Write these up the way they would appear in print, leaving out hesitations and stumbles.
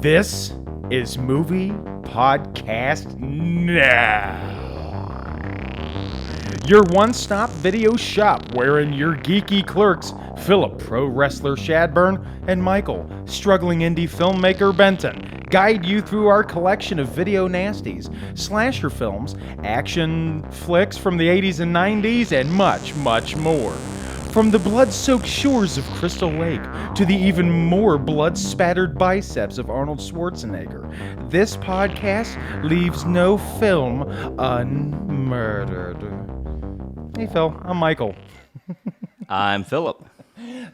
This is Movie Podcast Now. Your one-stop video shop wherein your geeky clerks, Philip, pro wrestler Shadburn, and Michael, struggling indie filmmaker Benton, guide you through our collection of video nasties, slasher films, action flicks from the 80s and 90s, and much, much more. From the blood-soaked shores of Crystal Lake to the even more blood-spattered biceps of Arnold Schwarzenegger, this podcast leaves no film unmurdered. Hey, Phil. I'm Michael. I'm Philip.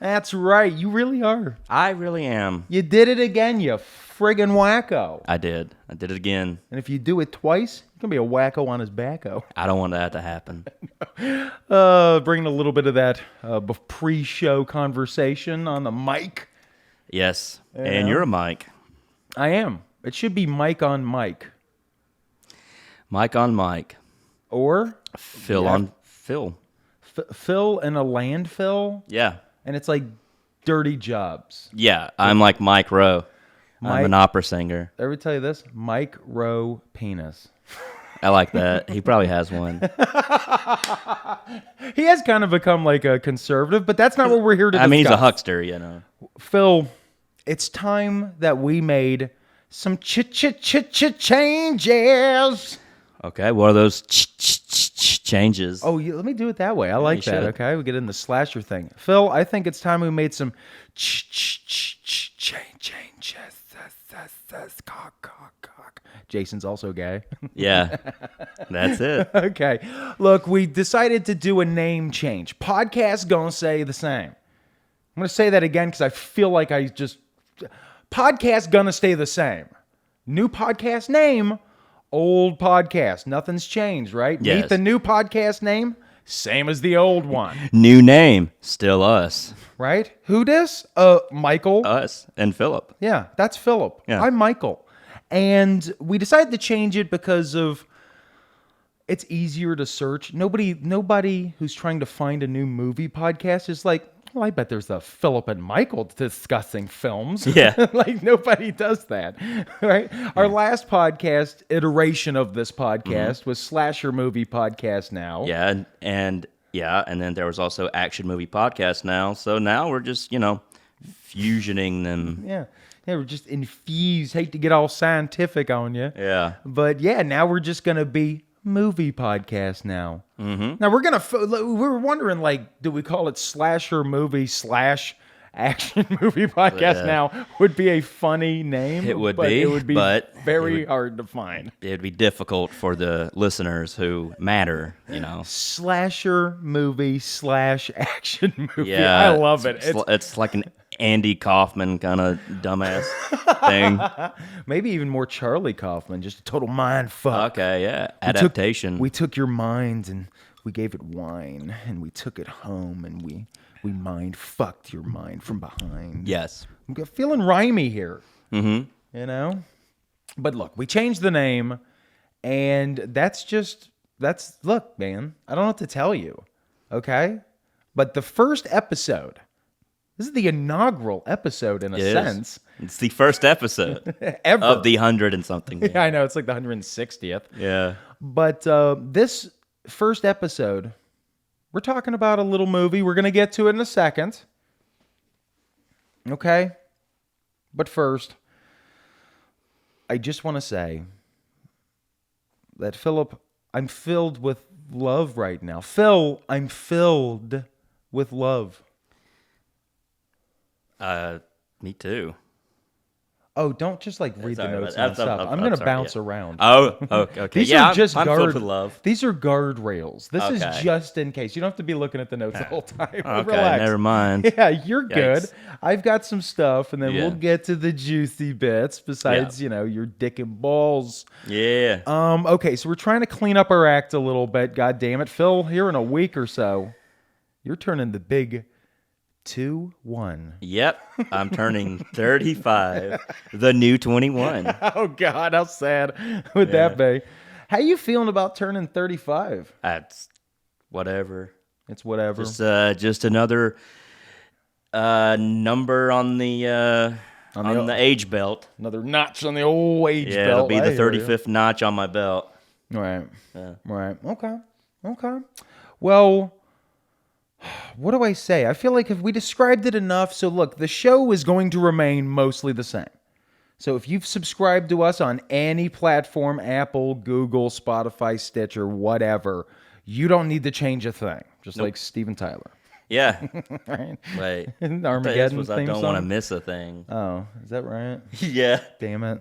That's right. You really are. I really am. You did it again, you friggin' wacko. I did it again. And if you do it twice, you're going to be a wacko on his backo. I don't want that to happen. Bringing a little bit of that pre-show conversation on the mic. Yes. And you're a Mike. I am. It should be Mike on Mike. Mike on Mike. Or? Phil on Phil. Phil in a landfill? Yeah. And it's like dirty jobs. Yeah. I'm like Mike Rowe. I'm an opera singer. Did I ever tell you this? Mike Rowe penis. I like that. He probably has one. He has kind of become like a conservative, but that's not what we're here to discuss. I mean, he's a huckster, you know. Phil, it's time that we made some changes. Okay, what are those changes? Oh, let me do it that way. I like that, should. okay? We get in the slasher thing. Phil, I think it's time we made some changes. Jason's also gay. Yeah, that's it. Okay. Look, we decided to do a name change. Podcast gonna say the same. I'm gonna say that again because I feel like podcast gonna stay the same. New podcast name, old podcast. Nothing's changed, right? Yes. Meet the new podcast name, same as the old one. New name, still us. Right? Who dis? Michael. Us and Philip. Yeah, that's Philip. Yeah. I'm Michael. And we decided to change it because of it's easier to search. Nobody who's trying to find a new movie podcast is like, well, I bet there's a Philip and Michael discussing films. Yeah. Like nobody does that, right? Our last podcast iteration of this podcast was Slasher Movie Podcast Now. Yeah, and then there was also Action Movie Podcast Now. So now we're just, fusioning them. Yeah, we're just infused. Hate to get all scientific on you. Yeah. But yeah, now we're just going to be Movie Podcast Now. Mm-hmm. Now we were wondering, like, do we call it Slasher Movie / Action Movie Podcast Now? Would be a funny name. It would but be. It would be very hard to find. It'd be difficult for the listeners who matter, Slasher Movie / Action Movie. Yeah. I love it. It's like an Andy Kaufman kind of dumbass thing. Maybe even more Charlie Kaufman, just a total mind fuck. Okay, yeah. Adaptation. We took your mind and we gave it wine, and we took it home, and we mind fucked your mind from behind. Yes. I'm feeling rhymey here. Mm-hmm. But look, we changed the name, and look, man, I don't know what to tell you, okay? But the first episode, this is the inaugural episode in a sense. It's the first episode ever of the 100 and something. Yeah, I know, it's like the 160th. Yeah. But this first episode, we're talking about a little movie. We're going to get to it in a second. Okay? But first, I just want to say that, Philip, I'm filled with love right now. Phil, I'm filled with love. Me too. Oh, don't just like read the Sorry, notes that's- nonstop. I'm going to bounce yeah. around. Oh, okay. These yeah, are just I'm filled with love. These are guardrails. This is Okay. just in case. You don't have to be looking at the notes the whole time. Okay, Relax. never mind. Yeah, you're good. Yikes. I've got some stuff, and then Yeah. we'll get to the juicy bits besides, your dick and balls. Yeah. Okay, so we're trying to clean up our act a little bit. God damn it. Phil, here in a week or so, you're turning the big 2-1. Yep. I'm turning 35. The new 21. Oh, God, how sad would that be? How you feeling about turning 35? That's whatever. It's whatever. Just another number on the on the age belt. Another notch on the old age belt. Yeah, it'll be the 35th notch on my belt. Right. Yeah. Right. Okay. Well, what do I say? I feel like if we described it enough, so look, the show is going to remain mostly the same. So if you've subscribed to us on any platform, Apple, Google, Spotify, Stitcher, whatever, you don't need to change a thing. Just like Steven Tyler. Yeah. Right? Wait. Armageddon was I theme don't song? want to miss a thing. Oh, is that right? Yeah. Damn it.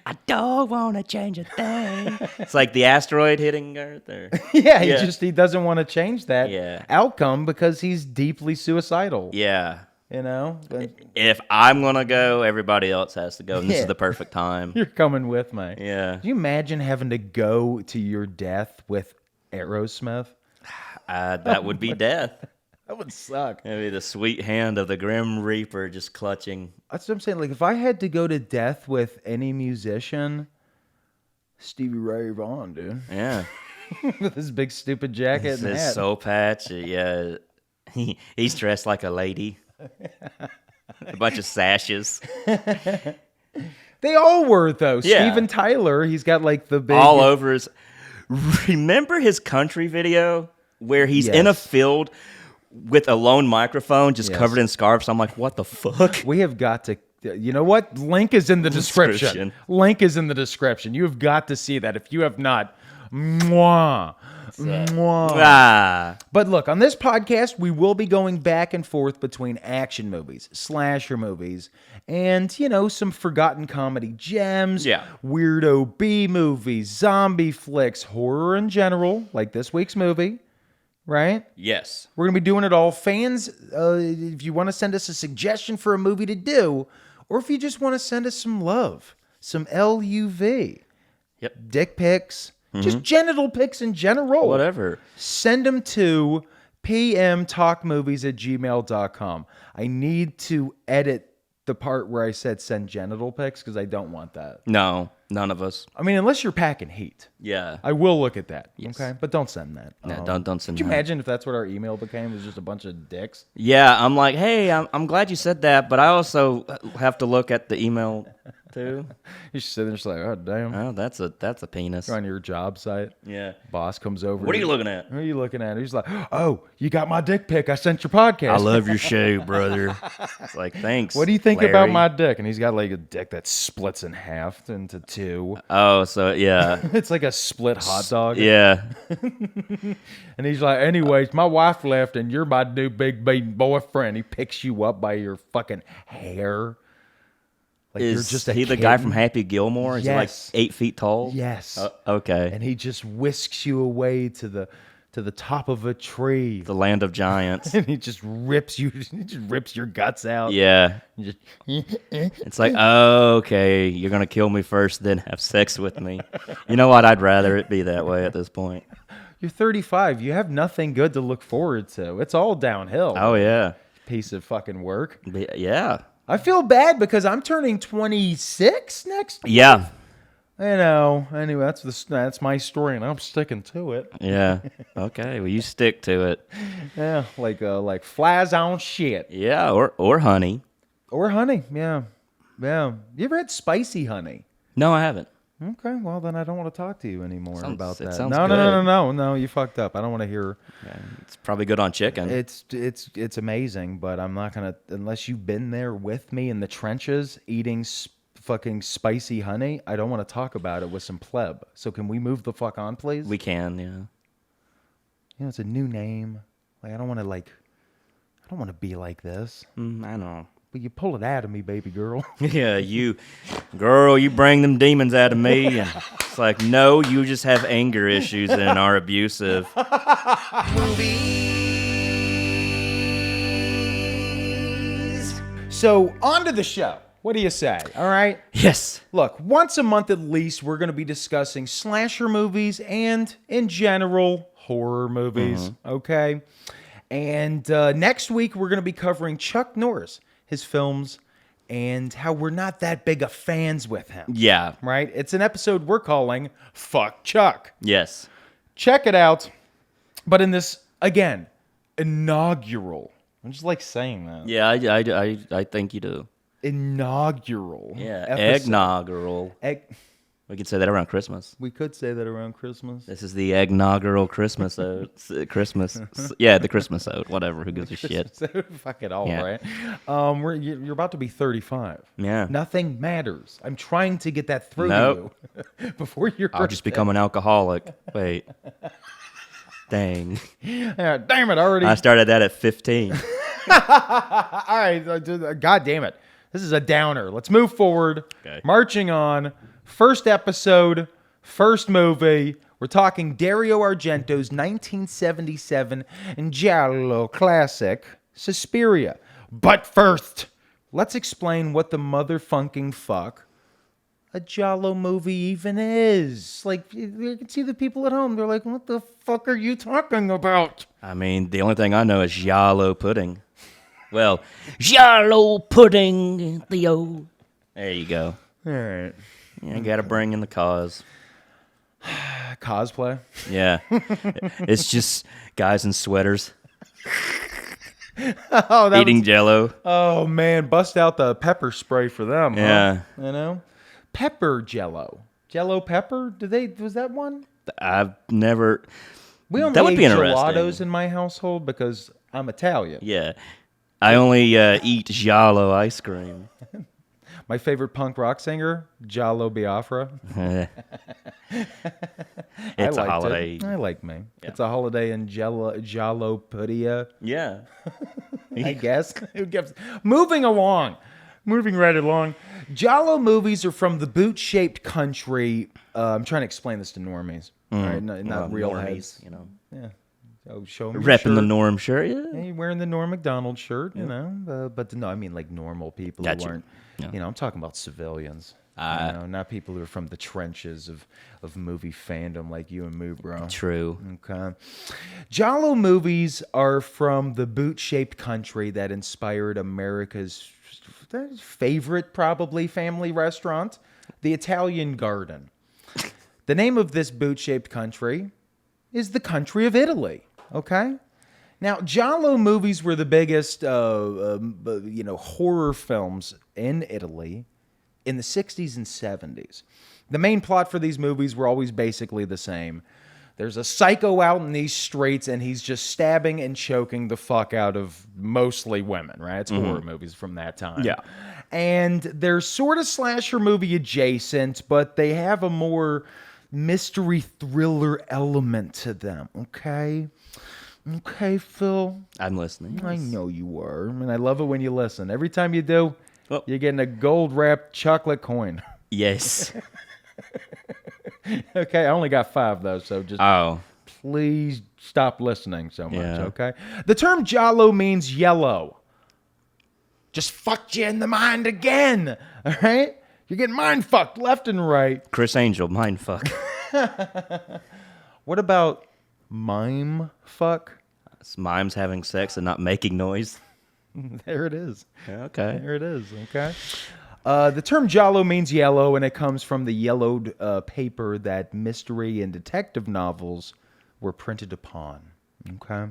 I don't want to change a thing. It's like the asteroid hitting Earth. Or... Yeah, he doesn't want to change that outcome because he's deeply suicidal. Yeah. You know? But if I'm going to go, everybody else has to go. And this is the perfect time. You're coming with me. Yeah. Can you imagine having to go to your death with Aerosmith? That would be death. That would suck. It'd be the sweet hand of the Grim Reaper just clutching. That's what I'm saying. Like, if I had to go to death with any musician, Stevie Ray Vaughan, dude. Yeah. With his big stupid jacket and his hat. soul patch. Yeah. He's dressed like a lady. A bunch of sashes. They all were, though. Yeah. Steven Tyler, he's got like the big... All over his... Remember his country video where he's in a field with a lone microphone just covered in scarves? I'm like, what the fuck? We have got to... You know what? Link is in the description. Link is in the description. You have got to see that. If you have not... Mwah. Mwah. But look, on this podcast, we will be going back and forth between action movies, slasher movies, and, you know, some forgotten comedy gems, weirdo B movies, zombie flicks, horror in general, like this week's movie, right? Yes. We're going to be doing it all. Fans, if you want to send us a suggestion for a movie to do, or if you just want to send us some love, some LUV, dick pics, just genital pics in general. Whatever. Send them to pmtalkmovies@gmail.com. I need to edit the part where I said send genital pics because I don't want that. No, none of us. I mean, unless you're packing heat. Yeah. I will look at that. Yes. Okay? But don't send that. No, don't send that. Could you imagine if that's what our email became? It was just a bunch of dicks? Yeah, I'm like, hey, I'm glad you said that, but I also have to look at the email too. You should sit there just like, oh, damn. Oh, that's a penis. You're on your job site. Yeah. Boss comes over. What are you looking at? What are you looking at? He's like, oh, you got my dick pic. I sent your podcast. I love your show, brother. It's like, thanks. What do you think Larry? about my dick? And he's got like a dick that splits in half into two. Oh, so yeah. It's like a split hot dog. Yeah. And he's like, anyways, my wife left and you're my new big baby boyfriend. He picks you up by your fucking hair. Like you're just a he the kid. guy from Happy Gilmore? Is he like 8 feet tall? Yes. Okay. And he just whisks you away to the top of a tree. The land of giants. And he just rips you. He just rips your guts out. Yeah. Just, It's like, oh, okay, you're going to kill me first, then have sex with me. You know what? I'd rather it be that way at this point. You're 35. You have nothing good to look forward to. It's all downhill. Oh, yeah. Piece of fucking work. Yeah. I feel bad because I'm turning 26 next month. Yeah. You know, anyway, that's my story, and I'm sticking to it. Yeah. Okay. Well, you stick to it. Yeah, like flies on shit. Yeah, or honey. Or honey, yeah. You ever had spicy honey? No, I haven't. Okay, well then I don't want to talk to you anymore about that. Sounds No, good. no, you fucked up. I don't want to hear. Yeah, it's probably good on chicken. It's amazing, but I'm not gonna unless you've been there with me in the trenches eating fucking spicy honey. I don't want to talk about it with some pleb. So can we move the fuck on, please? We can, yeah. You know, it's a new name. Like I don't want to be like this. I know. But you pull it out of me, baby girl. Yeah, you bring them demons out of me, and it's like, no, you just have anger issues and are abusive. So, on to the show. What do you say? All right? Yes. Look, once a month at least, we're going to be discussing slasher movies and, in general, horror movies. Okay? And next week, we're going to be covering Chuck Norris, his films, and how we're not that big of fans with him. Yeah. Right? It's an episode we're calling Fuck Chuck. Yes. Check it out. But in this, again, inaugural. I just like saying that. Yeah, I think you do. inaugural. Yeah, episode. eggnoggeral. We could say that around Christmas. We could say that around Christmas. This is the eggnoggeral Christmas ode. Christmas. Yeah, the Christmas ode. Whatever. Who gives a shit? Fuck it all, Yeah. right? You're about to be 35. Yeah. Nothing matters. I'm trying to get that through Nope. to you before you're. I'll just become an alcoholic. Wait. Dang. Yeah, damn it! Already. I started that at 15. All right. God damn it! This is a downer. Let's move forward. Okay. Marching on. First episode. First movie. We're talking Dario Argento's 1977 Giallo classic, Suspiria. But first, let's explain what the motherfucking fuck a Giallo movie even is. Like, you can see the people at home. They're like, what the fuck are you talking about? I mean, the only thing I know is Giallo pudding. Well, Giallo pudding, Theo. There you go. All right. Yeah, gotta bring in the cause. Cosplay? Yeah. It's just guys in sweaters Oh, eating Jello. Oh, man. Bust out the pepper spray for them, Yeah. huh? You know? Pepper Jello. Jello pepper? Was that one? I've never. We only That would ate be gelatos interesting. in my household because I'm Italian. Yeah. I only eat Giallo ice cream. My favorite punk rock singer, Giallo Biafra. It's a liked holiday. it. I like me. It's a holiday in Giallo Pudia, Yeah. I guess. Who gives? Moving right along. Giallo movies are from the boot-shaped country. I'm trying to explain this to normies. All right, not Well, real normies, heads. you know. Yeah. Oh, show 'em your Repping the shirt. norm shirt. Yeah. Yeah, you're wearing the Norm Macdonald shirt, you know. But no, I mean like normal people Gotcha. who aren't. Yeah. You know, I'm talking about civilians. Not people who are from the trenches of movie fandom like you and me, bro. True. Okay. Giallo movies are from the boot-shaped country that inspired America's favorite, probably, family restaurant, the Italian Garden. The name of this boot-shaped country is the country of Italy. Okay? Now, Giallo movies were the biggest, horror films in Italy in the 60s and 70s. The main plot for these movies were always basically the same. There's a psycho out in these streets, and he's just stabbing and choking the fuck out of mostly women, right? It's horror movies from that time. Yeah. And they're sort of slasher movie adjacent, but they have a more mystery thriller element to them, okay? Okay, Phil? I'm listening. I know you are. I mean, I love it when you listen. Every time you do, Oh. you're getting a gold-wrapped chocolate coin. Yes. Okay, I only got 5, though, so just Oh. please stop listening so much, Yeah. okay? The term Giallo means yellow. Just fucked you in the mind again, all right? You're getting mind fucked left and right. Chris Angel, mindfuck. What about mime fuck? It's mimes having sex and not making noise. There it is. Okay. There it is, okay? The term Giallo means yellow, and it comes from the yellowed paper that mystery and detective novels were printed upon. Okay.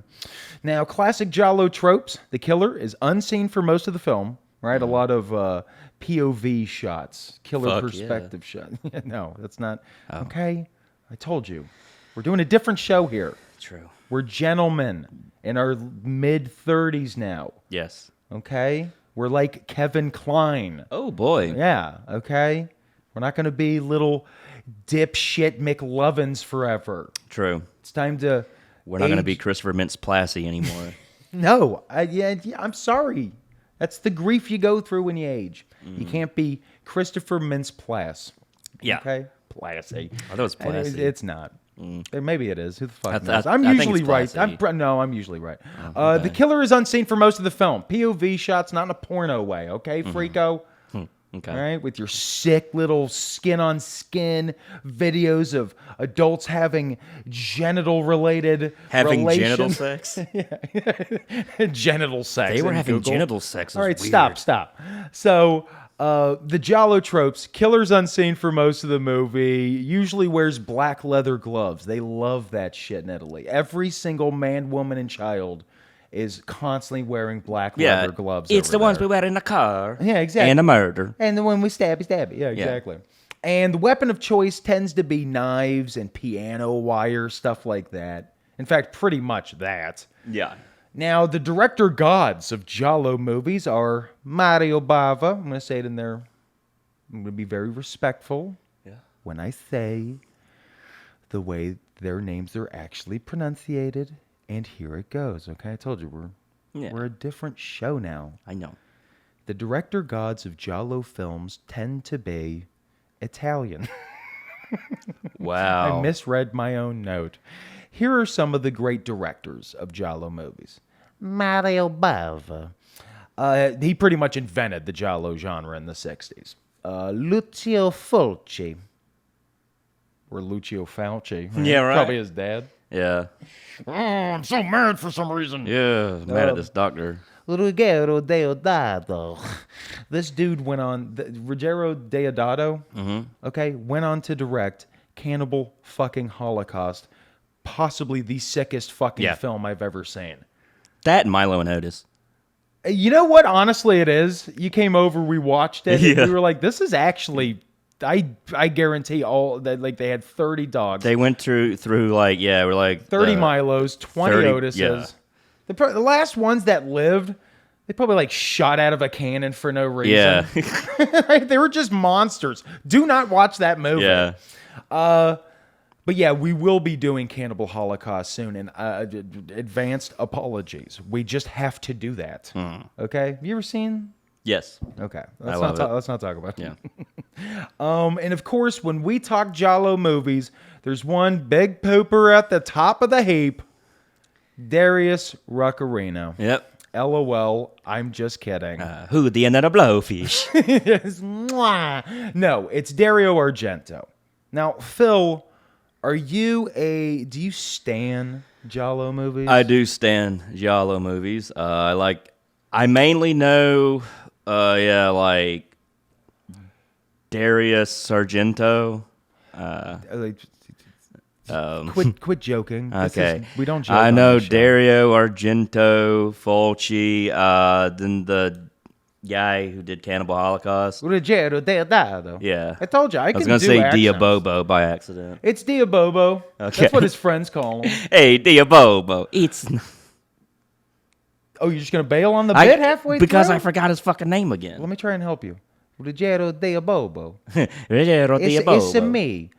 Now, classic Giallo tropes. The killer is unseen for most of the film, right? A lot of POV shots, killer Fuck perspective shot. No, that's not. Okay. I told you. We're doing a different show here. True. We're gentlemen in our mid-30s now. Yes. Okay? We're like Kevin Kline. Oh, boy. Yeah, okay? We're not going to be little dipshit McLovins forever. True. It's time to We're not going to be age- Christopher Mintz-Plasse anymore. No, yeah, I'm sorry. That's the grief you go through when you age. You can't be Christopher Mintz-Plasse. Yeah. Okay? Plasse. I thought it was Plasse. It's not. Maybe it is. Who the fuck knows? I I'm think usually it's right. Plasse. I'm usually right. The killer is unseen for most of the film. POV shots, not in a porno way. Okay, freako? Okay. All right, with your sick little skin-on-skin videos of adults having genital-related Having genital relations. sex? Genital sex. They were in having Google. genital sex. It All was right, weird. stop. So, the Giallo tropes, killer's unseen for most of the movie, usually wears black leather gloves. They love that shit in Italy. Every single man, woman, and child is constantly wearing black leather gloves. It's the over ones there. we wear in the car. Yeah, exactly. And a murder. And then when we stabby. Yeah, exactly. And the weapon of choice tends to be knives and piano wire, stuff like that. In fact, pretty much that. Yeah. Now, the director gods of Giallo movies are Mario Bava. I'm going to say it in there. I'm going to be very respectful when I say the way their names are actually pronunciated. And here it goes, okay? I told you, we're a different show now. I know. The director gods of Giallo films tend to be Italian. Wow. I misread my own note. Here are some of the great directors of Giallo movies. Mario Bava. He pretty much invented the Giallo genre in the 60s. Lucio Fulci. Or Lucio Fauci. Right? Yeah, right. Probably his dad. Yeah. Oh, I'm so mad for some reason. Yeah. Mad at this doctor. Ruggero Deodato. This dude went on, Ruggero Deodato, okay, went on to direct Cannibal fucking Holocaust, possibly the sickest fucking film I've ever seen. That and Milo and Otis. You know what? Honestly, it is. You came over, we watched it, and we were like, this is actually... I guarantee all that, like, they had 30 dogs. They went through like, we're like 30 Milos, 20 Otises. Yeah. The last ones that lived, they probably like shot out of a cannon for no reason. Yeah. They were just monsters. Do not watch that movie. Yeah. But yeah, we will be doing Cannibal Holocaust soon, and advanced apologies. We just have to do that. Okay? Have you ever seen? Yes. Okay. I love it. Let's not talk about it. Yeah. And of course, when we talk Giallo movies, there's one big pooper at the top of the heap. Darius Ruccarino. Yep. LOL. I'm just kidding. Who the end of the blowfish? Yes, mwah. No, it's Dario Argento. Now, Phil, do you stan Giallo movies? I do stan Giallo movies. I mainly know, like Darius Argento. Quit joking. Okay. We don't joke. I on know this show. Dario Argento, Fulci, then the guy who did Cannibal Holocaust. Ruggero Deodato. Yeah. I told you, I was can going to do say accents. Diabobo by accident. It's Diabobo. Okay. That's what his friends call him. Hey, Diabobo. It's... Oh, you're just going to bail on the bit halfway because through? I forgot his fucking name again. Let me try and help you. Ruggero Diabobo. Ruggero Diabobo. It's me.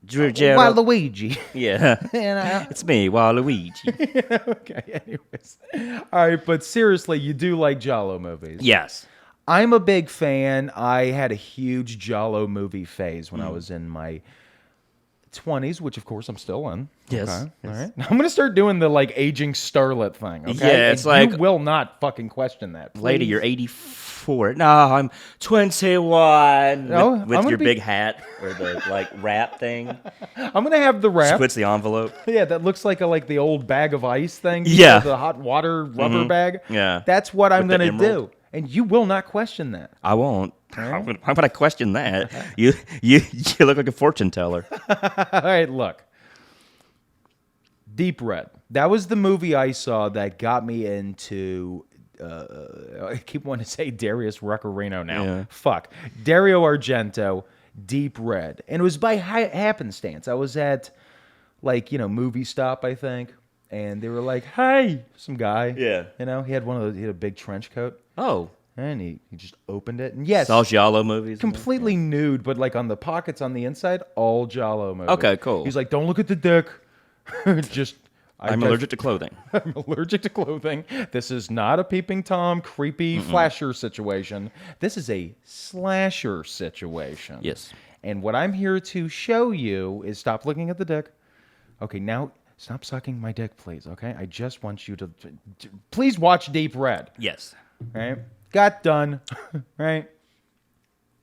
Ruggero. Waluigi. Yeah. And it's me, Waluigi. okay, anyways. All right, but seriously, you do like Giallo movies. Yes. I'm a big fan. I had a huge Giallo movie phase when I was in my 20s, which of course I'm still in. Yes. Okay. Yes. All right. I'm going to start doing the like aging starlet thing. Okay. Yeah, it's like, you will not fucking question that. Please. Lady, you're 84. No, I'm 21. No, with your big hat or the like wrap thing. I'm going to have the wrap. Splits the envelope. Yeah, that looks like the old bag of ice thing. Yeah. The hot water rubber bag. Yeah. That's what I'm With going the to do. emerald. And you will not question that. I won't. How would I question that? You look like a fortune teller. All right, look. Deep Red. That was the movie I saw that got me into... I keep wanting to say Darius Ruccarino now. Yeah. Fuck. Dario Argento, Deep Red. And it was by happenstance. I was at, Movie Stop, I think. And they were like, hey, some guy. Yeah. He had he had a big trench coat. Oh. And he just opened it. And yes. All Giallo movies. Completely nude, but on the pockets on the inside, all Giallo movies. Okay, cool. He's like, don't look at the dick. I'm allergic to clothing. I'm allergic to clothing. This is not a peeping Tom, creepy flasher situation. This is a slasher situation. Yes. And what I'm here to show you is stop looking at the dick. Okay, now stop sucking my dick, please. Okay, I just want you to please watch Deep Red. Yes. Right? Got done. Right?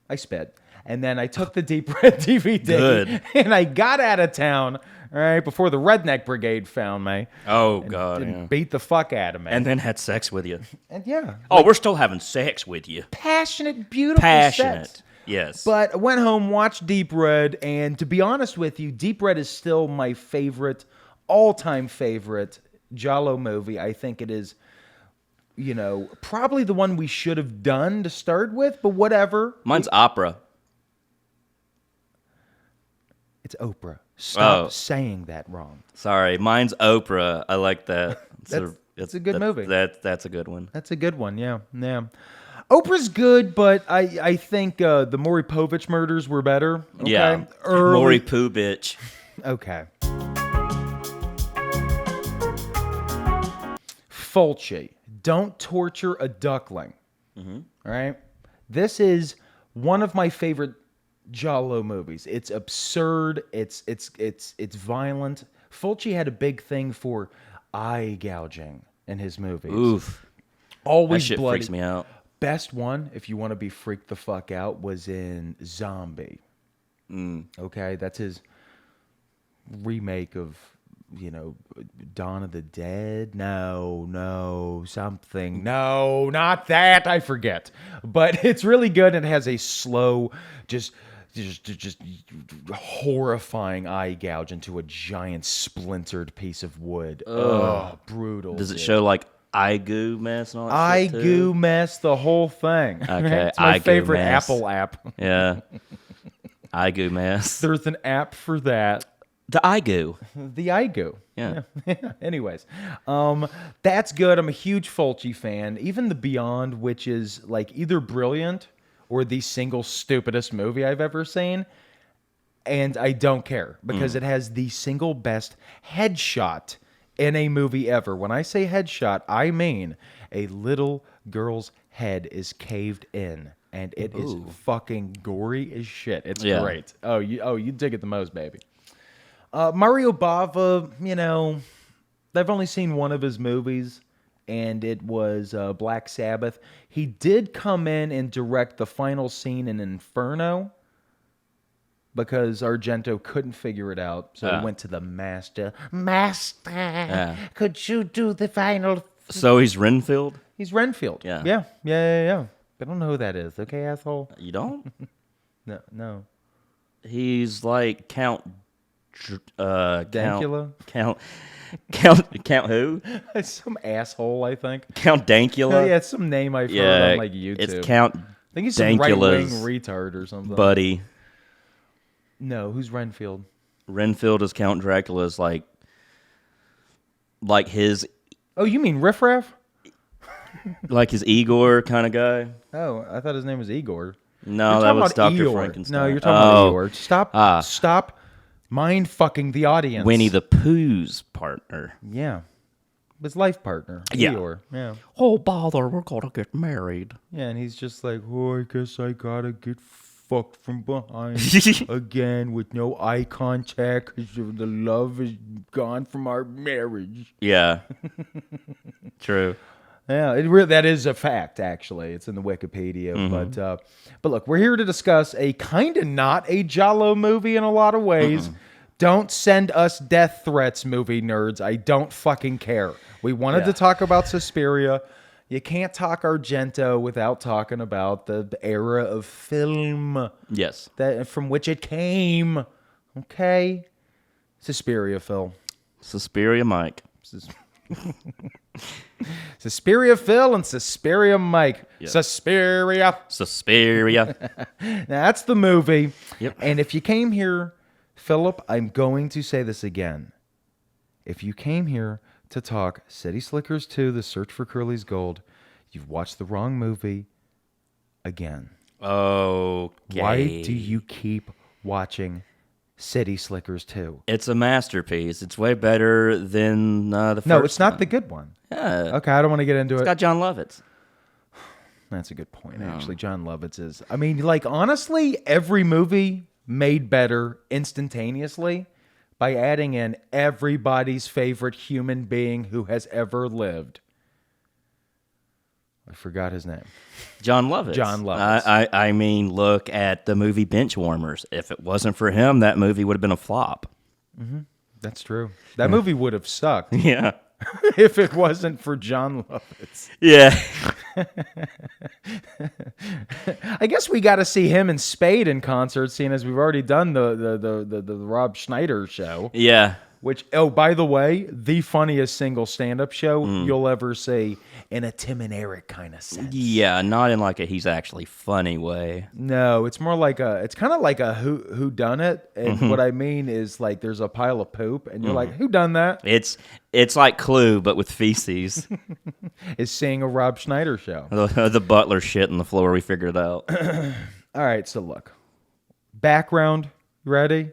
I sped. And then I took the Deep Red DVD. Good. And I got out of town, right, before the Redneck Brigade found me. Oh, God. And Yeah. beat the fuck out of me. And then had sex with you. And yeah. Oh, we're still having sex with you. Passionate, beautiful Passionate. sex. Yes. But I went home, watched Deep Red, and to be honest with you, Deep Red is still my favorite, all-time favorite Giallo movie. I think it is, probably the one we should have done to start with, but whatever. Mine's opera. It's Oprah. Stop saying that wrong. Sorry, mine's Oprah. I like that. It's a good movie. That's a good one. That's a good one, yeah. Oprah's good, but I think the Maury Povich murders were better. Okay? Yeah, Maury Poo bitch. Okay. Fulci, don't torture a duckling. All right? This is one of my favorite Giallo movies. It's absurd. It's violent. Fulci had a big thing for eye gouging in his movies. Oof. Always that shit bloody. Freaks me out. Best one, if you want to be freaked the fuck out, was in Zombie. Okay, that's his remake of, Dawn of the Dead. No, something. No, not that. I forget. But it's really good. And it has a slow, just horrifying eye gouge into a giant splintered piece of wood. Oh, brutal. Does it show like eye goo mess and all that eye shit too? goo mess, the whole thing. Okay, it's my eye goo favorite mess. Apple app. Yeah. Eye goo mess. There's an app for that. The eye goo. The eye goo. Yeah. Anyways, that's good. I'm a huge Fulci fan. Even The Beyond, which is like either brilliant or the single stupidest movie I've ever seen. And I don't care because it has the single best headshot in a movie ever. When I say headshot, I mean a little girl's head is caved in, and it is fucking gory as shit. It's great. Oh, you dig it the most, baby. Mario Bava, I've only seen one of his movies, and it was Black Sabbath. He did come in and direct the final scene in Inferno, because Argento couldn't figure it out, so he went to the master. Master, could you do the final? So he's Renfield? He's Renfield. Yeah. I don't know who that is. Okay, asshole. You don't? No. He's like Count Dankula? Count who? Some asshole, I think. Count Dankula? Yeah, it's some name I've heard on like YouTube. It's Count I think he's some right-wing Dankula's retard or something. buddy. No, who's Renfield? Renfield is Count Dracula's like his Oh, you mean Riff Raff? like his Igor kind of guy. Oh, I thought his name was Igor. No, You're that talking was about Dr. Eeyore. Frankenstein. No, you're talking about Eeyore. Stop mind fucking the audience. Winnie the Pooh's partner. Yeah. His life partner. Yeah. Eeyore. Yeah. Oh, bother, we're gonna get married. Yeah, and he's just like, I guess I gotta get fucked from behind again with no eye contact because the love is gone from our marriage. Yeah. True. Yeah, that is a fact, actually. It's in the Wikipedia. But look, we're here to discuss a kind of not a Giallo movie in a lot of ways. Don't send us death threats, movie nerds. I don't fucking care. We wanted to talk about Suspiria. You can't talk Argento without talking about the era of film. Yes. That from which it came. Okay? Suspiria, Phil. Suspiria Mike. Suspiria Phil and Suspiria Mike. Yep. Suspiria. Now, That's the movie. Yep. And if you came here, Philip, I'm going to say this again. If you came here to talk City Slickers 2, The Search for Curly's Gold, you've watched the wrong movie again. Okay. Why do you keep watching City Slickers 2? It's a masterpiece. It's way better than the first No, it's not one. the good one. Yeah. Okay, I don't want to get into It's it. got John Lovitz. That's a good point, actually. John Lovitz is... I mean, like, honestly, every movie made better instantaneously by adding in everybody's favorite human being who has ever lived. I forgot his name. John Lovitz. John Lovitz. I mean, look at the movie Benchwarmers. If it wasn't for him, that movie would have been a flop. That's true. That movie would have sucked Yeah. if it wasn't for John Lovitz. Yeah. I guess we got to see him and Spade in concert, seeing as we've already done the Rob Schneider show. Yeah. Which, oh, by the way, the funniest single stand-up show you'll ever see in a Tim and Eric kind of sense. Yeah, not in like a he's actually funny way. No, it's more like it's kind of like a who done it, and what I mean is like there's a pile of poop, and you're like, who done that? It's like Clue, but with feces. Is seeing a Rob Schneider show. The butler shit on the floor. We figured it out. All right, so look, background, you ready?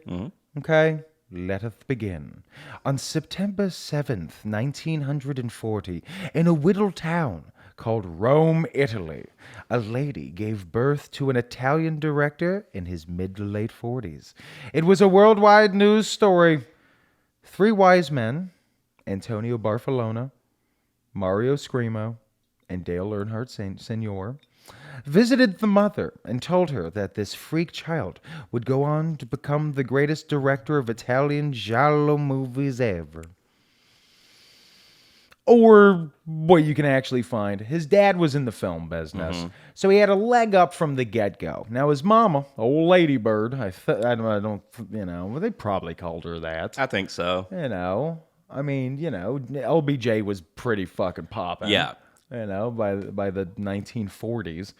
Okay. Let us begin. On September 7th, 1940, in a little town called Rome, Italy, a lady gave birth to an Italian director in his mid to late 40s. It was a worldwide news story. 3 wise men, Antonio Barfalona, Mario Scrimo, and Dale Earnhardt Sr., visited the mother and told her that this freak child would go on to become the greatest director of Italian giallo movies ever. Or what you can actually find, his dad was in the film business, so he had a leg up from the get-go. Now his mama, old Lady Bird, I don't, well, they probably called her that. I think so. I mean, LBJ was pretty fucking popping. Yeah. By the 1940s.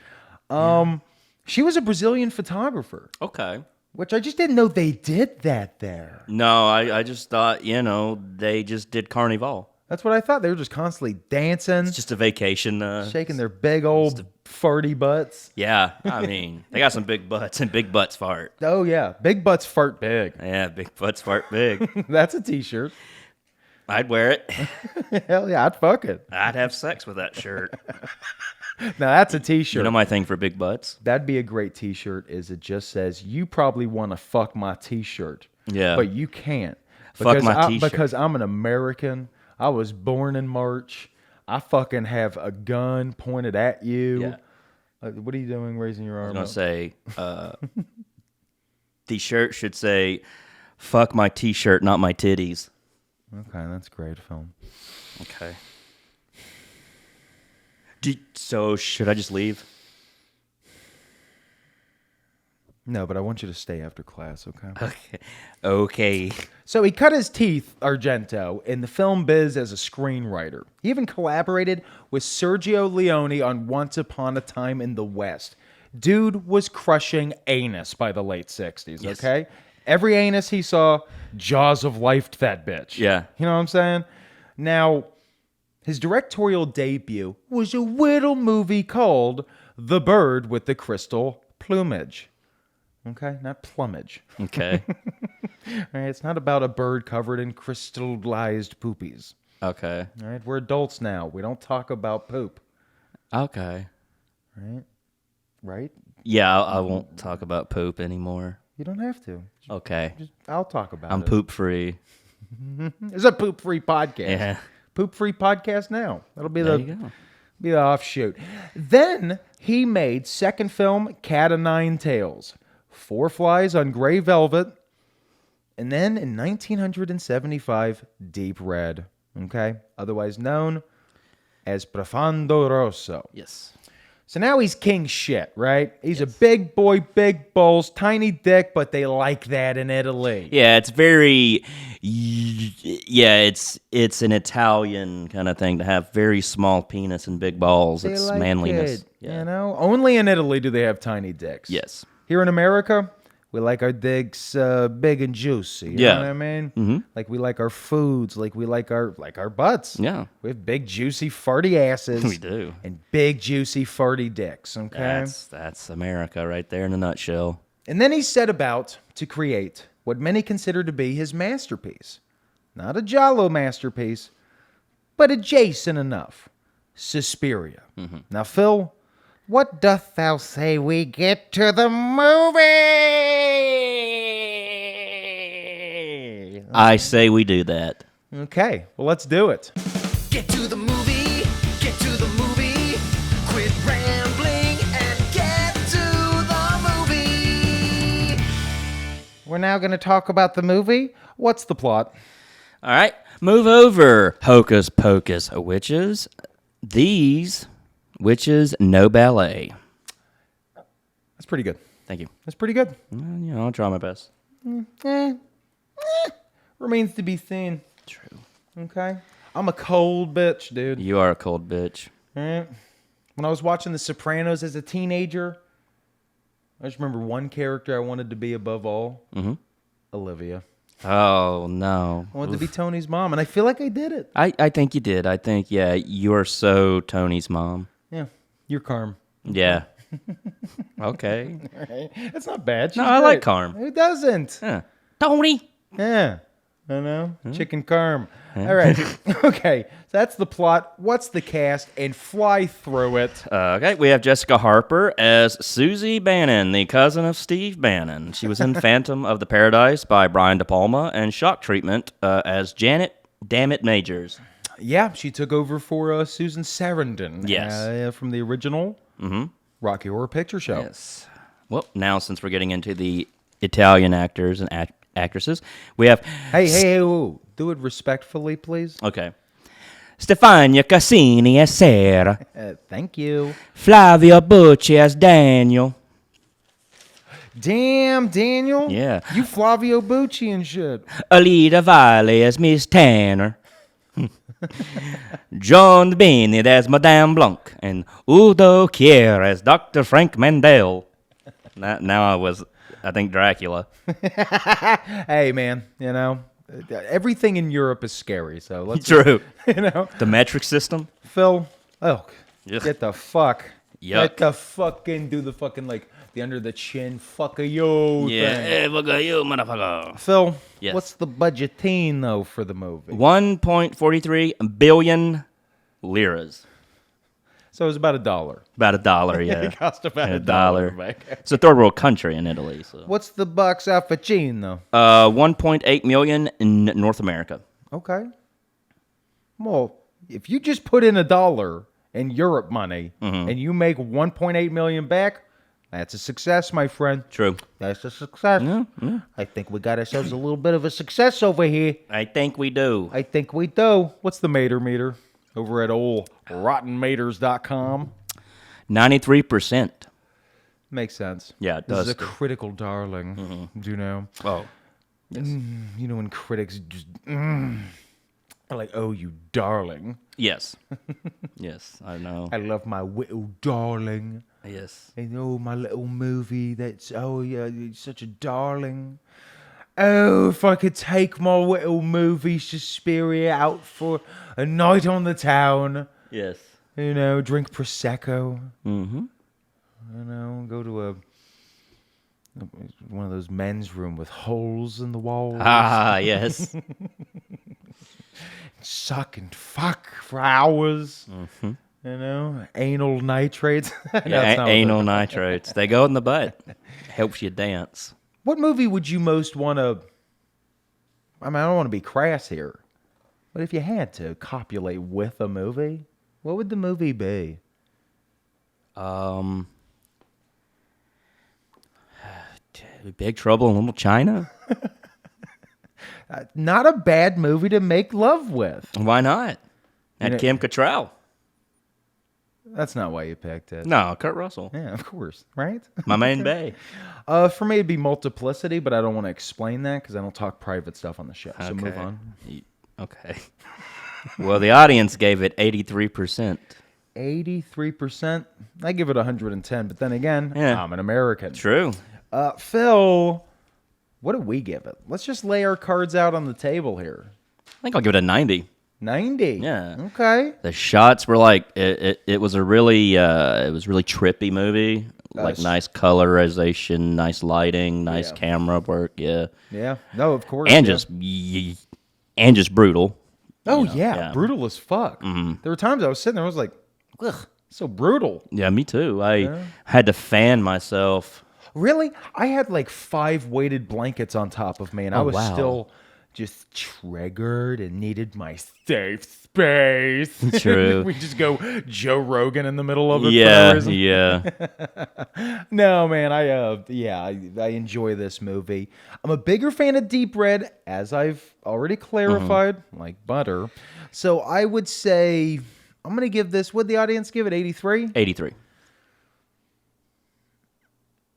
She was a Brazilian photographer. Okay. Which I just didn't know they did that there. No, I just thought, they just did Carnival. That's what I thought. They were just constantly dancing. It's just a vacation. Shaking their big old farty butts. Yeah, I mean, they got some big butts, and big butts fart. Oh, yeah. Big butts fart big. Yeah, big butts fart big. That's a t-shirt. I'd wear it. Hell yeah, I'd fuck it. I'd have sex with that shirt. Now, that's a t-shirt. You know my thing for big butts? That'd be a great t-shirt, is it just says, you probably want to fuck my t-shirt. Yeah. But you can't. Fuck my t-shirt. Because I'm an American. I was born in March. I fucking have a gun pointed at you. Yeah. What are you doing raising your arm I was going to say, the shirt should say, fuck my t-shirt, not my titties. Okay, that's great film. Okay. So should I just leave? No, but I want you to stay after class, okay? Okay. So he cut his teeth, Argento, in the film biz as a screenwriter. He even collaborated with Sergio Leone on Once Upon a Time in the West. Dude was crushing anus by the late 60s, Yes. okay? Every anus he saw, Jaws of Life'd that bitch. Yeah. You know what I'm saying? Now, his directorial debut was a little movie called The Bird with the Crystal Plumage. Okay? Not plumage. Okay. All right? It's not about a bird covered in crystallized poopies. Okay. All right? We're adults now. We don't talk about poop. Okay. Right? Right? Yeah, I won't talk about poop anymore. You don't have to. Okay. I'll talk about I'm it. poop free. It's a poop-free podcast. Yeah. Poop-free podcast now. That'll be There you go. be the offshoot. Then he made second film Cat o' Nine Tails, Four Flies on Gray Velvet, and then in 1975, Deep Red. Okay? Otherwise known as Profondo Rosso. Yes. So now he's king shit, right? He's a big boy, big balls, tiny dick, but they like that in Italy. Yeah, it's very. Yeah, it's an Italian kind of thing to have very small penis and big balls. They It's like manliness. it, you know? Only in Italy do they have tiny dicks. Yes. Here in America, we like our dicks big and juicy. You know what I mean? Mm-hmm. Like we like our foods, like we like our butts. Yeah. We have big, juicy, farty asses. We do. And big, juicy, farty dicks, okay? That's America right there in a nutshell. And then he set about to create what many consider to be his masterpiece. Not a giallo masterpiece, but adjacent enough. Suspiria. Mm-hmm. Now, Phil, what doth thou say we get to the movie? I say we do that. Okay, well, let's do it. Get to the movie, get to the movie, quit rambling and get to the movie. We're now going to talk about the movie. What's the plot? All right, move over. Hocus pocus, witches. These witches know ballet. That's pretty good. Thank you. That's pretty good. I'll try my best. Remains to be seen. True. Okay? I'm a cold bitch, dude. You are a cold bitch. All right? When I was watching The Sopranos as a teenager, I just remember one character I wanted to be above all. Mm-hmm. Olivia. Oh, no. I wanted to be Tony's mom, and I feel like I did it. I think you did. I think, yeah, you are so Tony's mom. Yeah. You're Carm. Yeah. Okay. All right. That's not bad. She's No, I great. like Carm. Who doesn't? Yeah. Tony. Yeah. I know. Chicken Carm. All right. Okay. So that's the plot. What's the cast? And fly through it. Okay, we have Jessica Harper as Susie Bannon, the cousin of Steve Bannon. She was in Phantom of the Paradise by Brian De Palma and Shock Treatment as Janet Dammit Majors. Yeah, she took over for Susan Sarandon. Yes. From the original Rocky Horror Picture Show. Yes. Well, now since we're getting into the Italian actors and actresses, we have... Hey, whoa. Do it respectfully, please. Okay. Stefania Cassini as Sarah. Thank you. Flavio Bucci as Daniel. Damn, Daniel. Yeah. You Flavio Bucci and shit. Alida Valle as Miss Tanner. John Bennett as Madame Blanc. And Udo Kier as Dr. Frank Mandel. Now I think Dracula. Hey, man, you know, everything in Europe is scary, so let's... True. You know? The metric system. Phil, Ugh. get the fuck. Yuck. Get the fucking, do the fucking, like, the under the chin, fuck a yo thing. Hey, look at you, motherfucker. Phil, Yes. what's the budgeting, though, for the movie? 1.43 billion liras. So it was about $1. About $1, yeah. It cost about A $1. dollar. Mike. It's a third world country in Italy. So. What's the box officine, though? 1.8 million in North America. Okay. Well, if you just put in $1 in Europe money and you make 1.8 million back, that's a success, my friend. True. That's a success. I think we got ourselves a little bit of a success over here. I think we do. I think we do. What's the Mater meter over at old rottenmaters.com? 93%. Makes sense. Yeah, it This does. is a critical darling. Do you know? Oh. Yes. You know when critics just are like, "Oh, you darling." Yes. Yes, I know. I love my little darling. Yes. And oh, my little movie. That's yeah, you're such a darling. Oh, if I could take my little movie Suspiria out for a night on the town. Yes. You know, drink prosecco. Mm-hmm. You know, go to one of those men's room with holes in the walls. Ah, yes. Suck and fuck for hours. You know, anal nitrates. Yeah, anal nitrates. They go in the butt. Helps you dance. What movie would you most want to? I mean, I don't want to be crass here, but if you had to copulate with a movie, what would the movie be? Big Trouble in Little China? Not a bad movie to make love with. Why not? And know- Kim Cattrall. That's not why you picked it. No, Kurt Russell. Yeah, of course, right? My main bay. For me, it'd be Multiplicity, but I don't want to explain that because I don't talk private stuff on the show. So move on. Okay. Well, the audience gave it 83%. 83%. I give it 110, but then again, Yeah. I'm an American. True. Phil, what do we give it? Let's just lay our cards out on the table here. I think I'll give it a 90. 90. Yeah. Okay. The shots were like it was a really trippy movie. Like nice colorization, nice lighting, nice Yeah. camera work. Yeah. Yeah. No, of course. And yeah. just brutal. Oh, you know, yeah. yeah. Brutal as fuck. There were times I was sitting there, I was like, ugh, so brutal. Yeah, me too. I had to fan myself. Really? I had like 5 weighted blankets on top of me, and I was wow. still just triggered and needed my safe space. True. We just go Joe Rogan in the middle of it. Yeah, for no reason. yeah. No, man, I enjoy this movie. I'm a bigger fan of Deep Red, as I've already clarified, like butter. So I would say I'm going to give this, would the audience give it 83? 83.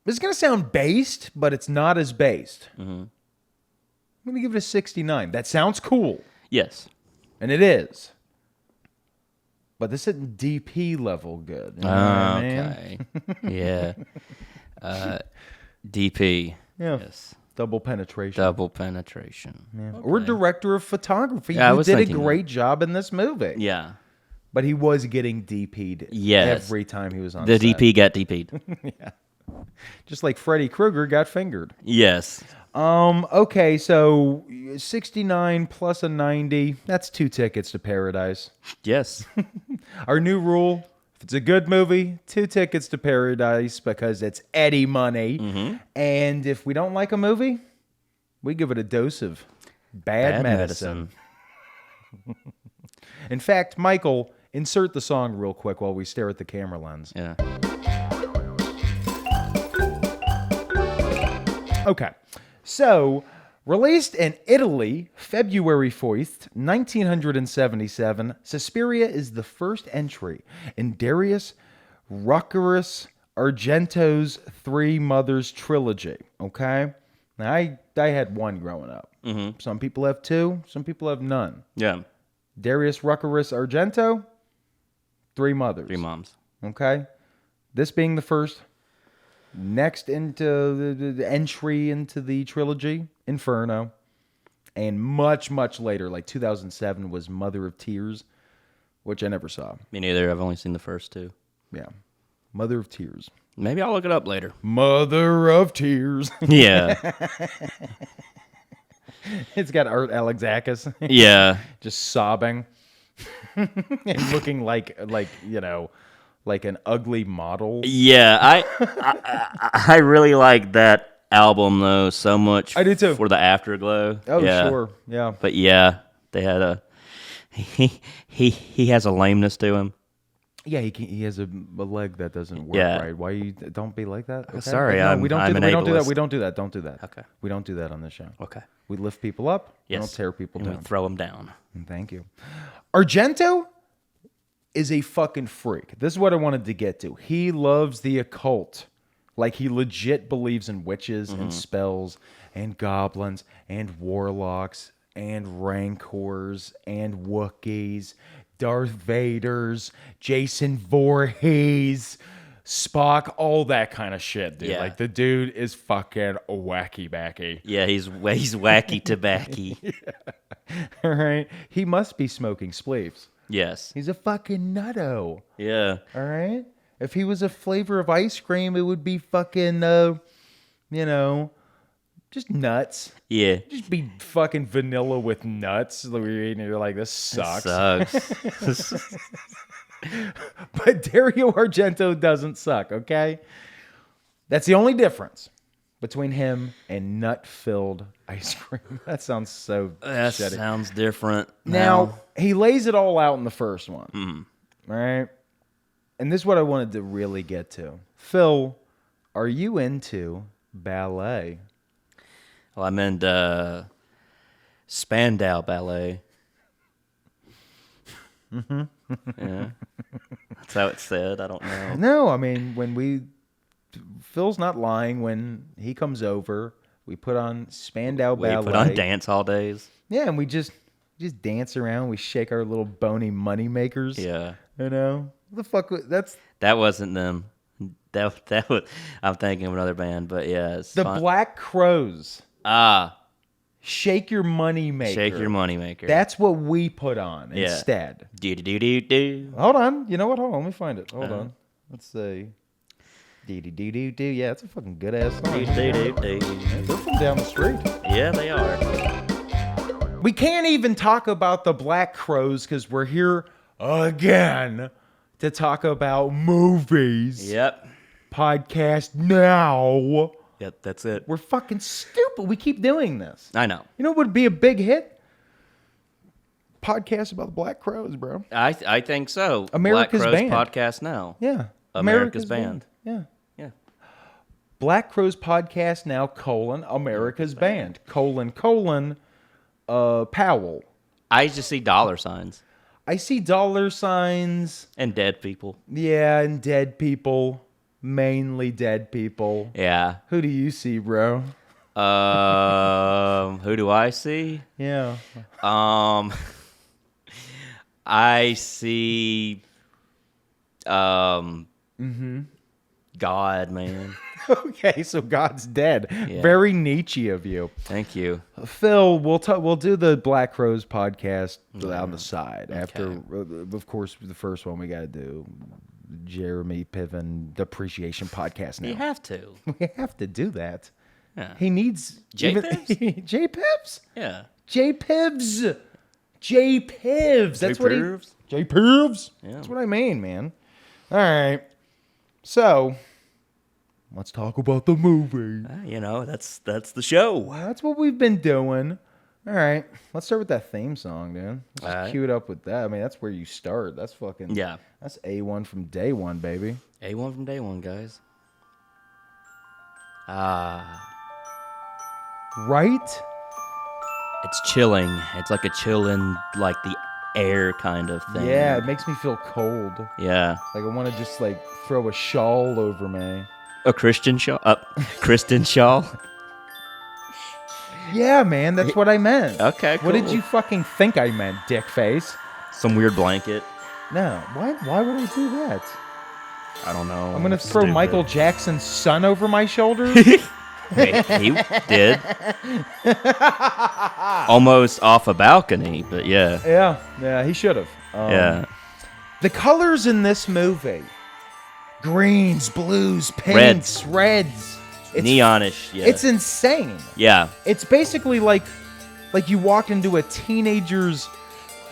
This is going to sound based, but it's not as based. I'm going to give it a 69. That sounds cool. Yes. And it is. But this isn't DP level good. You know what I mean? Okay. Yeah. DP. Yeah. Yes. Double penetration. Double penetration. Yeah. Or director of photography. Yeah, I who was did a thinking great job in this movie. Yeah. But he was getting DP'd Yes. every time he was on The set. DP got DP'd. Just like Freddy Krueger got fingered. Yes. Okay, so 69 plus a 90, that's 2 tickets to paradise. Yes. Our new rule, if it's a good movie, 2 tickets to paradise because it's Eddie money. Mm-hmm. And if we don't like a movie, we give it a dose of bad medicine. In fact, Michael, insert the song real quick while we stare at the camera lens. Yeah. Okay. So, released in Italy, February 4th, 1977, Suspiria is the first entry in Darius Argento's Three Mothers trilogy. Okay? Now, I had one growing up. Mm-hmm. Some people have 2, some people have none. Yeah. Darius Argento, Three Mothers. 3 moms. Okay? This being the first. Next into the entry into the trilogy, Inferno. And much, much later, like 2007, was Mother of Tears, which I never saw. Me neither. I've only seen the first 2. Yeah. Mother of Tears. Maybe I'll look it up later. Mother of Tears. Yeah. It's got Art Alexakis Yeah. just sobbing and looking like an ugly model. Yeah. I really like that album though so much. I do too. For the afterglow. Oh, yeah. sure. Yeah. But yeah, they had he has a lameness to him. Yeah, he has a leg that doesn't work Yeah. right. Why you don't be like that? Okay? Sorry, No, I'm we don't an do that. ableist. We don't do that. Don't do that. Okay. We don't do that on this show. Okay. We lift people up. We Yes. don't tear people And we down. throw him down. Thank you. Argento is a fucking freak. This is what I wanted to get to. He loves the occult. Like he legit believes in witches and spells and goblins and warlocks and rancors and Wookiees, Darth Vaders, Jason Voorhees, Spock, all that kind of shit, dude. Yeah. Like the dude is fucking wacky backy. Yeah, he's wacky tobacco. All right. He must be smoking spleefs. Yes. He's a fucking nutto. Yeah. All right. If he was a flavor of ice cream, it would be fucking, just nuts. Yeah. Just be fucking vanilla with nuts. You're eating, you're like, this sucks. Sucks. But Dario Argento doesn't suck, okay? That's the only difference between him and nut-filled ice cream. That sounds so That shitty. sounds different. Now, he lays it all out in the first one. All right? And this is what I wanted to really get to. Phil, are you into ballet? Well, I'm into Spandau Ballet. Mm-hmm. Yeah. That's how it said. I don't know. No, I mean, Phil's not lying. When he comes over, we put on Spandau We Ballet. put on dance hall days. Yeah, and we just dance around. We shake our little bony money makers. Yeah. You know? What the fuck? That's That wasn't them. That was. I'm thinking of another band, but yeah, it's the fun. Black Crows. Ah, Shake your money maker. shake your money maker. That's what we put on Yeah. instead. Do do do do do. Hold on. You know what? Hold on. Let me find it. Hold on. Let's see. Do. Yeah, it's a fucking good ass song. Do do do do. They're from down the street. Yeah, they are. We can't even talk about the Black Crows because we're here again to talk about movies. Yep. Podcast now. Yep. That's it. We're fucking stupid. We keep doing this. I know. You know what would be a big hit? Podcast about the Black Crows, bro. I think so. America's Black Crowes Band. podcast now. Yeah. America's Band. Yeah. Yeah. Black Crows Podcast now, America's Band, Powell. I just see dollar signs I see dollar signs. and dead people. Yeah, and dead people. Mainly dead people. Yeah. Who do you see, bro? Who do I see? Yeah. I see. God, man. Okay, so God's dead. Yeah. Very Nietzsche of you. Thank you. Phil, we'll do the Black Crows podcast on the side after, of course, the first one we got to do Jeremy Piven Depreciation podcast. Now You have to. we have to do that. Yeah. He needs J-Pivs? J-Pivs? Yeah. J-Pivs. J-Pivs. That's what he. J-Pivs? J-Pivs. Yeah. That's what I mean, man. All right. So, let's talk about the movie. You know, that's the show. That's what we've been doing. All right. Let's start with that theme song, dude. Let's just All right. cue it up with that. I mean, that's where you start. That's fucking. Yeah. That's A1 from day one, baby. A1 from day one, guys. Right? It's chilling. It's like a chilling, like the air kind of thing. Yeah, it makes me feel cold. Yeah. Like I want to just like throw a shawl over me. A Christian shawl? Kristen shawl? Yeah, man, that's what I meant. Okay, What did cool. you fucking think I meant, dick face? Some weird blanket. No, why would I do that? I don't know. I'm gonna throw Stupid. Michael Jackson's son over my shoulders? Wait, he did. Almost off a balcony, but yeah. Yeah, he should have. Yeah. The colors in this movie: greens, blues, pinks, reds. It's Neonish, yeah. It's insane. Yeah. It's basically like you walked into a teenager's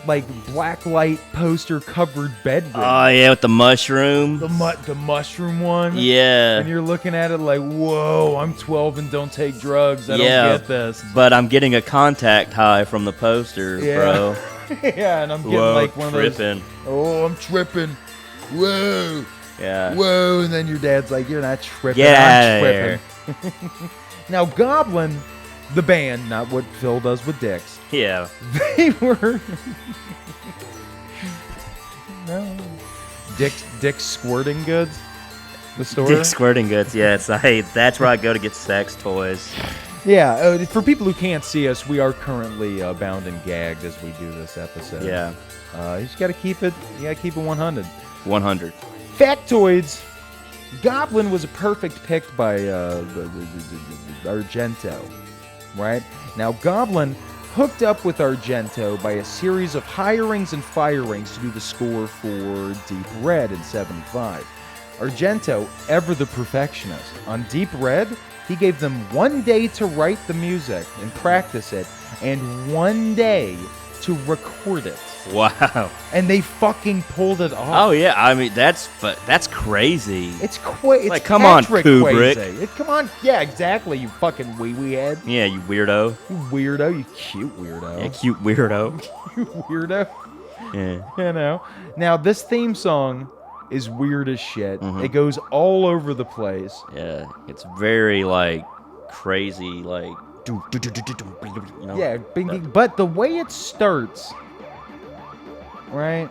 like blacklight poster covered bedroom. Oh, yeah, with the mushroom. the mushroom one. Yeah. And you're looking at it like, whoa, I'm 12 and don't take drugs. I Yeah. don't get this. But I'm getting a contact high from the poster, bro. Yeah, and I'm getting Whoa, like one of those. tripping. Oh, I'm tripping. Whoa. Yeah. Whoa. And then your dad's like, you're not tripping. Get I'm outta there. tripping. Now, Goblin, the band, not what Phil does with dicks, Yeah. they were. No. Dick's Squirting Goods? The store? Dick squirting goods, yes. That's where I go to get sex toys. Yeah, for people who can't see us, we are currently bound and gagged as we do this episode. Yeah. You just gotta keep it. You gotta keep it 100. 100. Factoids. Goblin was a perfect pick by Argento, right? Now, Goblin hooked up with Argento by a series of hirings and firings to do the score for Deep Red in '75. Argento, ever the perfectionist. On Deep Red, he gave them 1 day to write the music and practice it, and 1 day to record it. Wow. And they fucking pulled it off. Oh, yeah. I mean, that's crazy. It's Like, come on, Patrick Kubrick. Swayze. Come on. Yeah, exactly, you fucking wee-wee head. Yeah, you weirdo. You weirdo. You cute weirdo. Yeah, cute weirdo. You weirdo. Yeah. You know? Now, this theme song is weird as shit. Mm-hmm. It goes all over the place. Yeah. It's very, like, crazy, like... You know? Yeah, but the way it starts, right?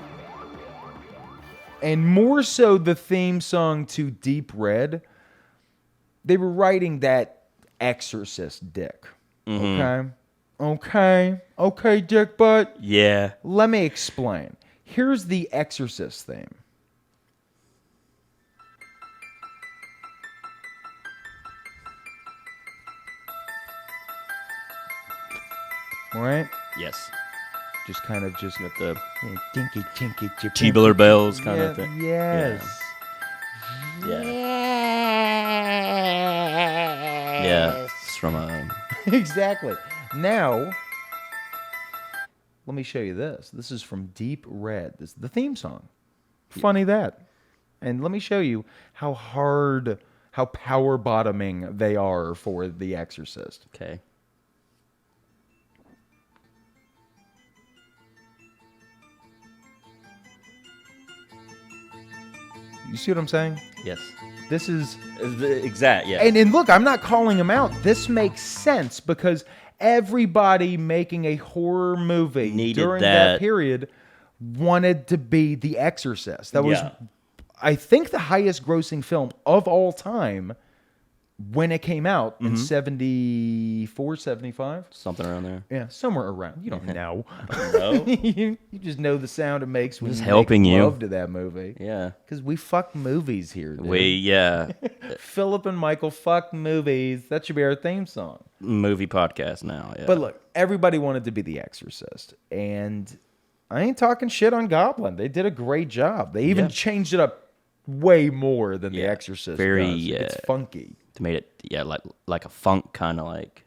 And more so the theme song to Deep Red, they were writing that Exorcist dick. Okay, dick butt. Yeah. Let me explain. Here's the Exorcist theme. Right? Yes. Just kind of just With the dinky tinky tubular bells kind of thing. Yes. Yeah. Yeah. It's from a... Exactly. Now, let me show you this. This is from Deep Red. This is the theme song. Funny that. And let me show you how power bottoming they are for The Exorcist. Okay. You see what I'm saying? Yes. This is... Exact, yeah. And look, I'm not calling them out. This makes sense because everybody making a horror movie Needed during that. that period wanted to be The Exorcist. That was, Yeah. I think, the highest grossing film of all time when it came out in 74, 75. Something around there. Yeah, somewhere around. You don't know. No. you just know the sound it makes when Just you helping make you. love to that movie. Yeah. Because we fuck movies here, dude. Yeah. Philip and Michael fuck movies. That should be our theme song. Movie podcast now. Yeah. But look, everybody wanted to be The Exorcist. And I ain't talking shit on Goblin. They did a great job. They even changed it up way more than The Exorcist very, does. It's funky. They made it like a funk kind of like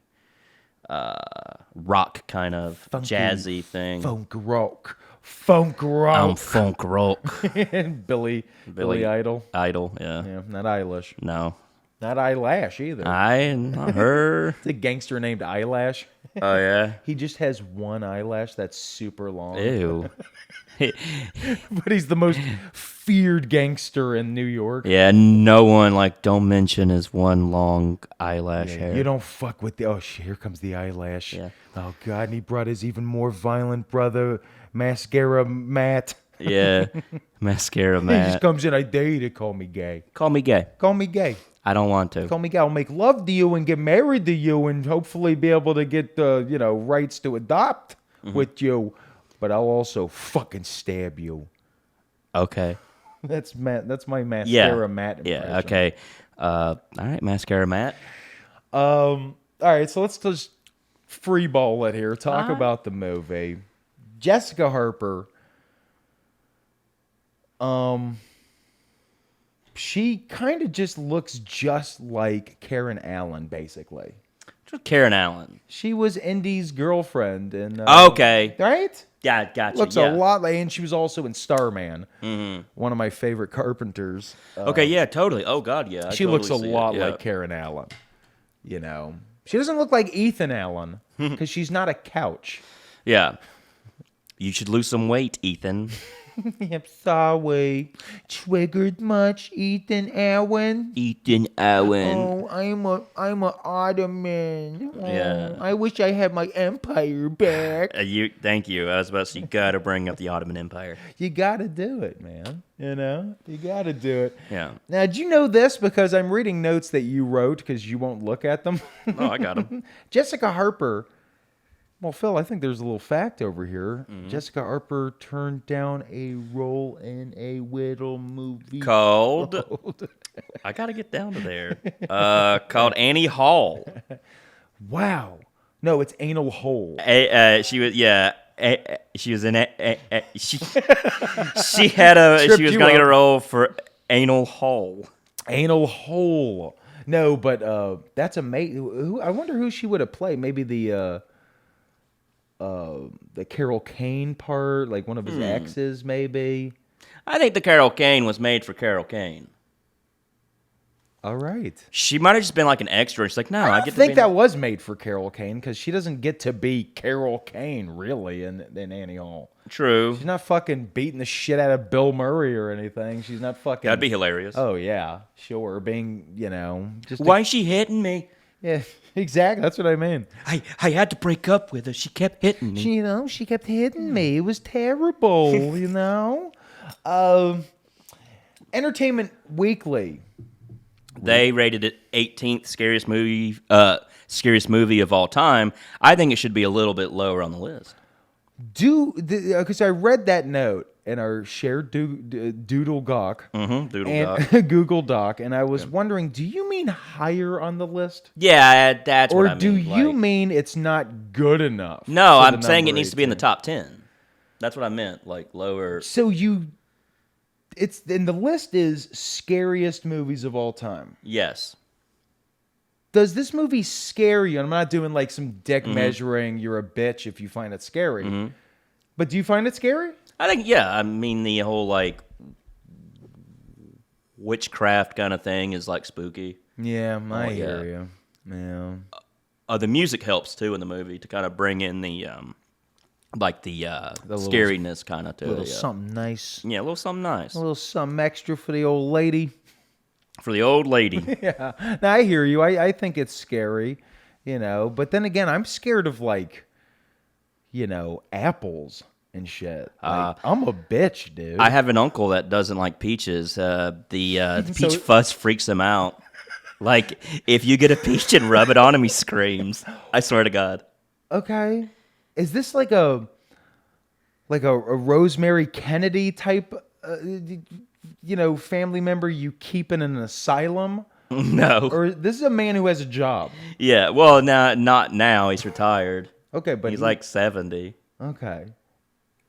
rock kind of Funky jazzy thing. Funk rock. Funk rock. I'm funk rock. And Billy Idol. Idol, yeah. Yeah, not Eilish. No. Not Eyelash either. Not her. It's a gangster named Eyelash. Oh, yeah? He just has one eyelash that's super long. Ew. But he's the most feared gangster in New York. Yeah, no one, don't mention his one long eyelash hair. You don't fuck with the... Oh, shit, here comes the eyelash. Yeah. Oh, God, and he brought his even more violent brother, Mascara Matt. Yeah. Mascara He Matt. just comes in, I dare you to call me gay. Call me gay. Call me gay. I don't want to. Call me gay. I'll make love to you and get married to you and hopefully be able to get, rights to adopt with you. But I'll also fucking stab you. Okay. That's Matt. That's my Mascara Matt impression. Yeah, okay. All right, Mascara Matt. All right, so let's just freeball it here. Talk about the movie. Jessica Harper. She kind of just looks just like Karen Allen, basically. Karen Allen. She was Indy's girlfriend, and Okay. right? Yeah, gotcha. Looks yeah. a lot like, and she was also in Starman, one of my favorite Carpenters. Okay, yeah, totally. Oh, God, yeah. She looks a lot like Karen Allen. She doesn't look like Ethan Allen because she's not a couch. Yeah. You should lose some weight, Ethan. I'm sorry. Triggered much, Ethan Allen? Ethan Allen. Oh, I'm a Ottoman. Oh, Yeah. I wish I had my empire back. Thank you. I was about to say, you got to bring up the Ottoman Empire. You got to do it, man. You got to do it. Yeah. Now, did you know this? Because I'm reading notes that you wrote because you won't look at them. Oh, I got him. Jessica Harper. Well, Phil, I think there's a little fact over here. Jessica Harper turned down a role in a little movie Called. I got to get down to there. Called Annie Hall. Wow. No, it's Anal Hole. She was, yeah. She was in she had a Tripped she was you gonna get a up. role for Anal Hall. Anal Hole. No, but that's amazing. I wonder who she would have played. Maybe the Carol Kane part, like one of his exes, maybe. I think the Carol Kane was made for Carol Kane. All right. She might have just been like an extra. She's like, no, I I get to think be that was made for Carol Kane because she doesn't get to be Carol Kane really in Annie Hall. True. She's not fucking beating the shit out of Bill Murray or anything. She's not fucking. That'd be hilarious. Oh yeah, sure. Being just Why is she hitting me? yeah, exactly. That's what I mean. I had to break up with her. She kept hitting me. She kept hitting me. It was terrible. Entertainment Weekly. They rated it 18th scariest movie of all time. I think it should be a little bit lower on the list. Because I read that note in our shared Doodle Doc Doodle and Doc. Google Doc, and I was wondering, do you mean higher on the list? Yeah, that's Or what I mean. do you like- mean it's not good enough? No, for I'm the saying it number needs to be in the 18? top 10. That's what I meant, like lower. So it's and the list is scariest movies of all time. Yes. Does this movie scare you? And I'm not doing like some dick Mm-hmm. measuring, you're a bitch if you find it scary. But do you find it scary? I think, yeah, I mean, the whole, like, witchcraft kind of thing is, like, spooky. Yeah, I yeah. hear you. Yeah. The music helps, too, in the movie to kind of bring in the little- scariness kind of to A little it. Yeah. something nice. Yeah, a little something nice. A little something extra for the old lady. For the old lady. Yeah. Now, I hear you. I think it's scary, But then again, I'm scared of, like, apples and shit. Like, I'm a bitch, dude. I have an uncle that doesn't like peaches. The peach So- fuzz freaks him out. Like, if you get a peach and rub it on him, he screams. I swear to God. Okay. Is this like a Rosemary Kennedy type, family member you keep in an asylum? No. Or this is a man who has a job? Yeah, well, not now. He's retired. Okay, but He's like 70. Okay.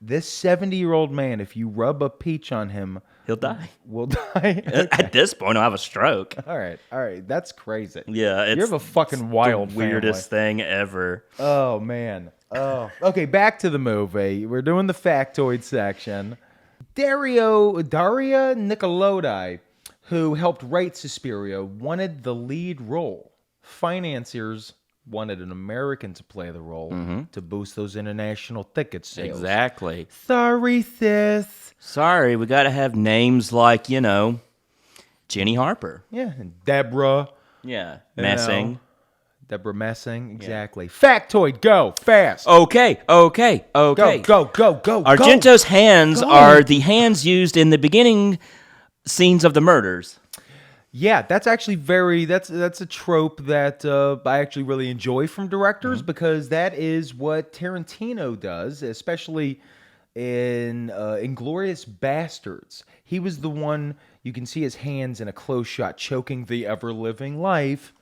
This 70-year-old man, if you rub a peach on him, He'll die. will die. At this point, he'll have a stroke. All right. That's crazy. Yeah, it's You have a fucking wild the weirdest thing ever. Oh, man. Oh. Okay, back to the movie. We're doing the factoid section. Daria Nicolodi, who helped write Suspiria, wanted the lead role. Financiers wanted an American to play the role to boost those international ticket sales. Exactly. Sorry, sis. Sorry, we got to have names like, Jenny Harper. Yeah, and Deborah. Yeah, you Messing. know. Deborah Messing, exactly. Factoid, go, fast. Okay. Go. Argento's hands are the hands used in the beginning scenes of the murders. Yeah, that's actually that's a trope that I actually really enjoy from directors because that is what Tarantino does, especially in Inglourious Bastards. He was the one, you can see his hands in a close shot choking the ever-living life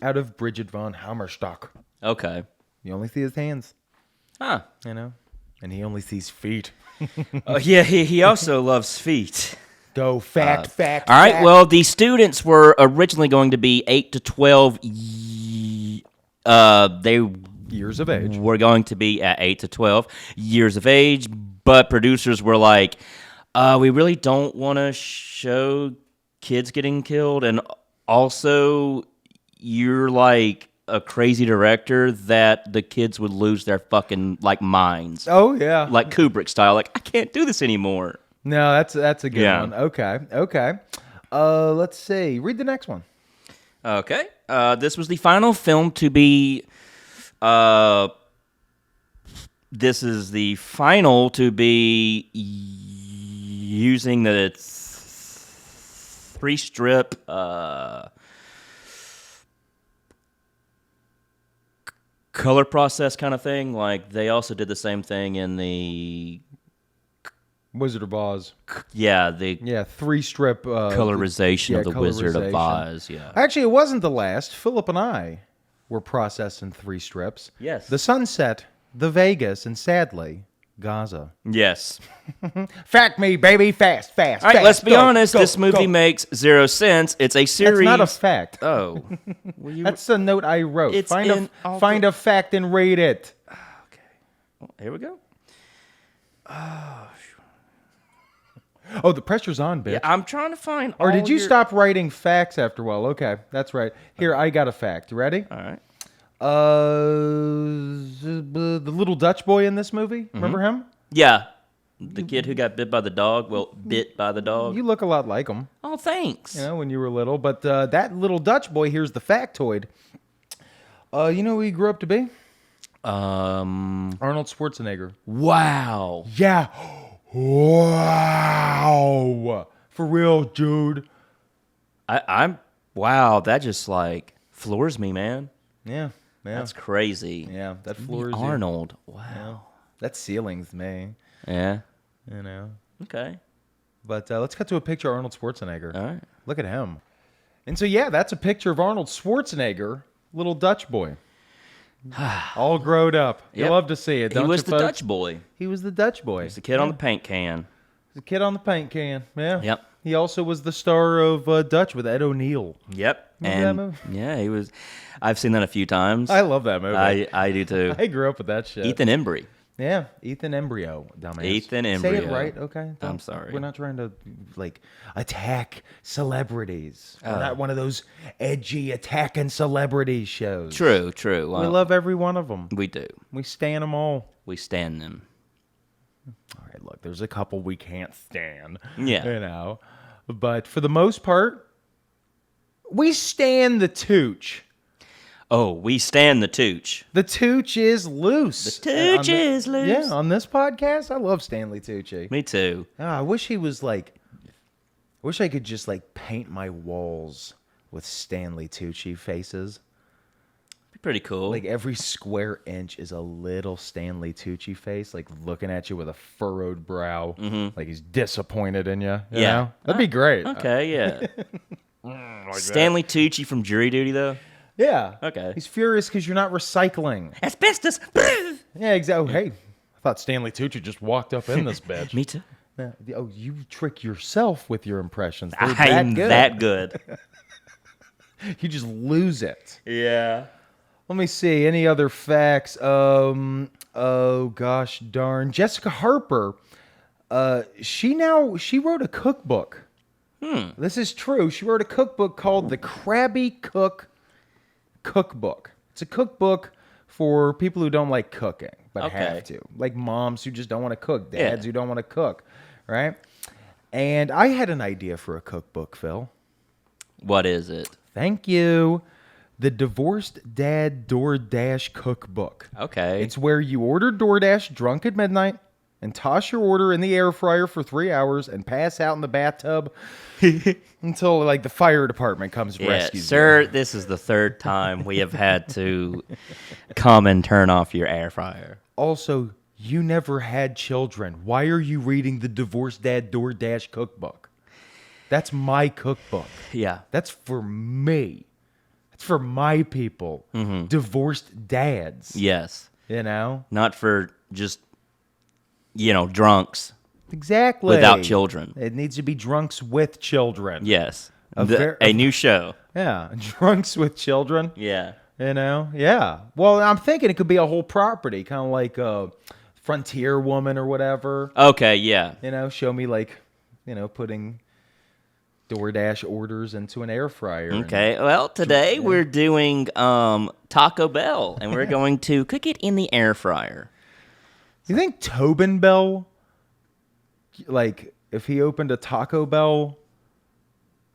out of Bridget von Hammerstock. Okay. You only see his hands, Huh. and he only sees feet. Yeah, he also loves feet. Go, fact. All right, well, the students were originally going to be 8 to 12. They Years of age. were going to be at 8 to 12 years of age, but producers were like, we really don't want to show kids getting killed, and also you're like a crazy director that the kids would lose their fucking minds. Oh, yeah. Like Kubrick style, like I can't do this anymore. No, that's a good Yeah. one. Okay. Let's see. Read the next one. Okay. This was the final film to be. This is the final to be using the 3-strip color process kind of thing. Like they also did the same thing in the Wizard of Oz. the 3-strip colorization of the Wizard of colorization. Oz. Yeah. Actually, it wasn't the last. Philip and I were processed in 3 strips. Yes. The Sunset, the Vegas, and sadly, Gaza. Yes. Fact me, baby, fast. All right, let's be honest. This movie go. makes zero sense. It's a series. That's not a fact. Oh. Well, That's a note I wrote. It's Find in all find a fact and rate it. Well, here we go. Oh, the pressure's on, bitch. Yeah, I'm trying to find. Or did all you your- stop writing facts after a while? Okay, that's right. Here, I got a fact. Ready? All right. The little Dutch boy in this movie. Remember him? Yeah. The kid who got bit by the dog. Well, bit by the dog. You look a lot like him. Oh, thanks. When you were little. But that little Dutch boy, here's the factoid. You know who he grew up to be? Arnold Schwarzenegger. Wow. Yeah. Wow. For real, dude. I'm. Wow. That just floors me, man. Yeah. That's crazy. Yeah, that floors you. Arnold. Wow. That ceiling's me. Yeah. Okay. But let's cut to a picture of Arnold Schwarzenegger. All right. Look at him. And so, yeah, that's a picture of Arnold Schwarzenegger, little Dutch boy. All grown up. You Yep. love to see it, don't He was you, the folks? Dutch boy. He was the Dutch boy. He's the kid on the paint can. The kid on the paint can. Yeah. Yep. He also was the star of Dutch with Ed O'Neill. Yep. Remember that And movie? yeah, he was. I've seen that a few times. I love that movie. I do too. I grew up with that shit. Ethan Embry. Yeah, Ethan Embryo, dumbass. Ethan Say it Embryo. right, okay? I'm sorry. We're not trying to, attack celebrities. Oh. We're not one of those edgy attacking celebrities shows. True. We Well, love every one of them. we do. We stan them all. We stand them. All right, look, there's a couple we can't stand. Yeah. But for the most part, we stan the Tooch. Oh, we stand the Tooch. The Tooch is loose. The Tooch is loose. Yeah, on this podcast, I love Stanley Tucci. Me too. I wish he was I wish I could just paint my walls with Stanley Tucci faces. Be pretty cool. Like every square inch is a little Stanley Tucci face, like looking at you with a furrowed brow, like he's disappointed in you. You know? That'd be great. Okay, yeah. Like Stanley Tucci from Jury Duty, though? Yeah. Okay. He's furious because you're not recycling. Asbestos! Yeah, exactly. Hey, I thought Stanley Tucci just walked up in this bitch. Me too. Yeah. Oh, you trick yourself with your impressions. They're I'm that good. that good. You just lose it. Yeah. Let me see. Any other facts? Oh gosh darn. Jessica Harper. She wrote a cookbook. This is true. She wrote a cookbook called The Krabby Cook Cookbook. It's a cookbook for people who don't like cooking, but have to. Like moms who just don't want to cook, dads who don't want to cook, right? And I had an idea for a cookbook, Phil. What is it? Thank you. The Divorced Dad DoorDash Cookbook. Okay. It's where you order DoorDash drunk at midnight and toss your order in the air fryer for 3 hours and pass out in the bathtub until like the fire department comes and rescues sir, you. this is the third time we have had to come and turn off your air fryer. Also, you never had children. Why are you reading the Divorced Dad DoorDash Cookbook? That's my cookbook. Yeah. That's for me. That's for my people. Divorced dads. Yes. You know? Not for just, drunks Exactly. without children. It needs to be drunks with children. Yes. ver- A new show. Yeah. Drunks with children. Yeah. You know? Yeah. Well, I'm thinking it could be a whole property, kind of like Frontier Woman or whatever. Okay, yeah. You know, show me like, putting DoorDash orders into an air fryer. Okay. Well, today we're doing Taco Bell, and we're going to cook it in the air fryer. You think Tobin Bell, like, if he opened a Taco Bell,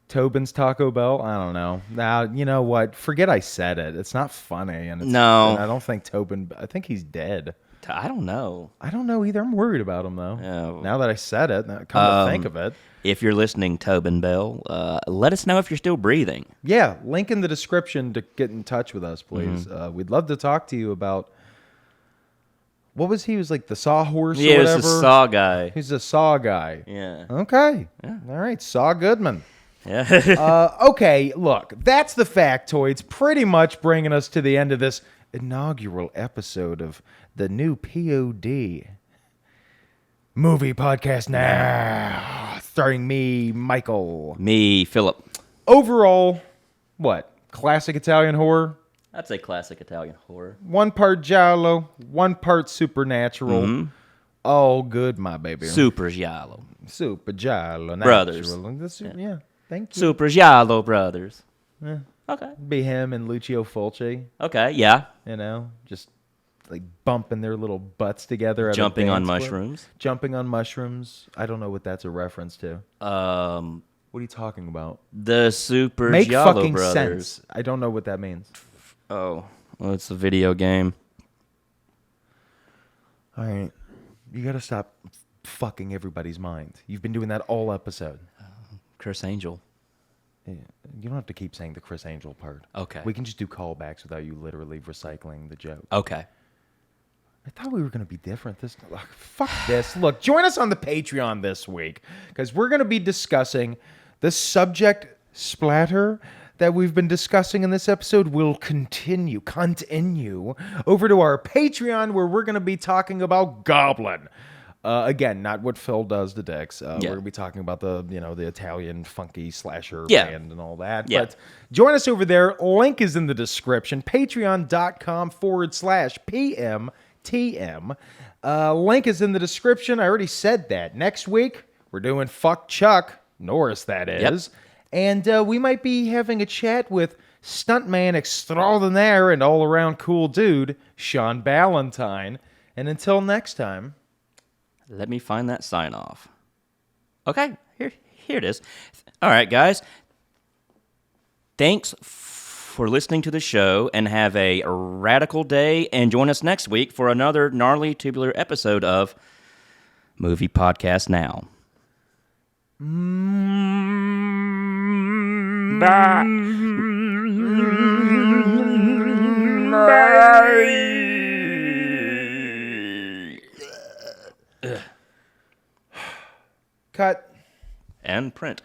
Tobin's Taco Bell? I don't know. Now, you know what? Forget I said it. It's not funny. And No. and I don't think Tobin, I think he's dead. I don't know. I don't know either. I'm worried about him, though. Yeah. Now that I said it, come to think of it. If you're listening, Tobin Bell, let us know if you're still breathing. Yeah, link in the description to get in touch with us, please. We'd love to talk to you about, what was he? He was like the sawhorse or Yeah, whatever? it's a saw guy. He's a saw guy. Yeah. Okay. All right, Saw Goodman. Yeah. Okay, look, that's the factoids pretty much bringing us to the end of this inaugural episode of the new POD movie podcast now, starring me, Michael. Me, Philip. Overall, what? Classic Italian horror? That's a classic Italian horror. 1 part giallo, 1 part supernatural. All good, my baby. Super Giallo. Super giallo. Brothers. Yeah, thank you. Super Giallo Brothers. Yeah. Okay. Be him and Lucio Fulci, Okay, yeah. just like bumping their little butts together. At a Jumping on dance club. mushrooms. Jumping on mushrooms. I don't know what that's a reference to. What are you talking about? The Super Make Giallo fucking Brothers. sense. I don't know what that means. Oh, well, it's a video game. All right. You got to stop fucking everybody's mind. You've been doing that all episode. Chris Angel. Yeah, you don't have to keep saying the Chris Angel part. Okay. We can just do callbacks without you literally recycling the joke. Okay. I thought we were going to be different. Fuck this. Look, join us on the Patreon this week because we're going to be discussing the subject splatter that we've been discussing in this episode will continue over to our Patreon where we're going to be talking about Goblin. Again, not what Phil does to Dix. We're going to be talking about the Italian funky slasher band and all that. Yeah. But join us over there. Link is in the description. Patreon.com/PMTM. Link is in the description. I already said that. Next week, we're doing Fuck Chuck Norris, that is. Yep. And we might be having a chat with stuntman extraordinaire and all-around cool dude, Sean Ballantyne. And until next time... Let me find that sign off. Okay, here it is. All right, guys. Thanks for listening to the show and have a radical day. And join us next week for another gnarly tubular episode of Movie Podcast Now. Cut. And print.